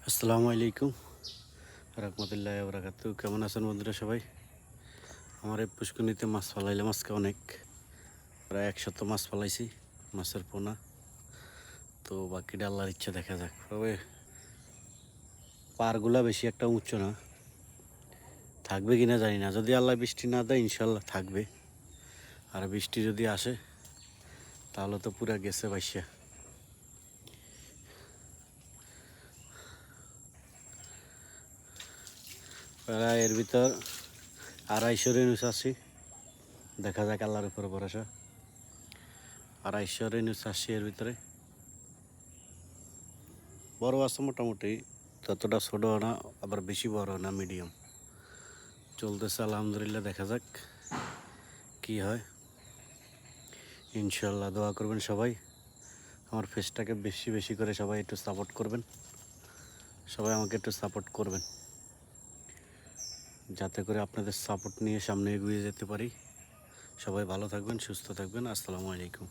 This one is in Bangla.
আসসালামু আলাইকুম রহমতুল্লাহ বরাকাতু। কেমন আছেন বন্ধুরা সবাই? আমার এই পুষ্করণীতে মাছ ফালাইলাম আজকে অনেক, প্রায় 100 মাছ ফালাইছি, মাছের পোনা। তো বাকিটা আল্লাহর ইচ্ছা, দেখা যাক। তবে পারগুলা বেশি একটা উঁচু না, থাকবে কিনা জানি না। যদি আল্লাহ বৃষ্টি না দেয় ইনশাল্লাহ থাকবে, আর বৃষ্টি যদি আসে তাহলে তো পুরা গেছে বাইসা। প্রায় এর ভিতর 250 রেনুস আছি, দেখা যাক আল্লাহর উপর ভরসা। 250 রেনুস আসছি এর ভিতরে। বড় আছে মোটামুটি, ততটা ছোট না আবার বেশি বড় না, মিডিয়াম চলতেছে। আলহামদুলিল্লাহ, দেখা যাক কি হয়। ইনশাল্লাহ দোয়া করবেন সবাই, আমার ফেসটাকে বেশি বেশি করে সবাই একটু সাপোর্ট করবেন, সবাই আমাকে একটু সাপোর্ট করবেন, যাতে করে আপনাদের সাপোর্ট নিয়ে সামনে এগিয়ে যেতে পারি। সবাই ভালো থাকবেন, সুস্থ থাকবেন। আসসালামু আলাইকুম।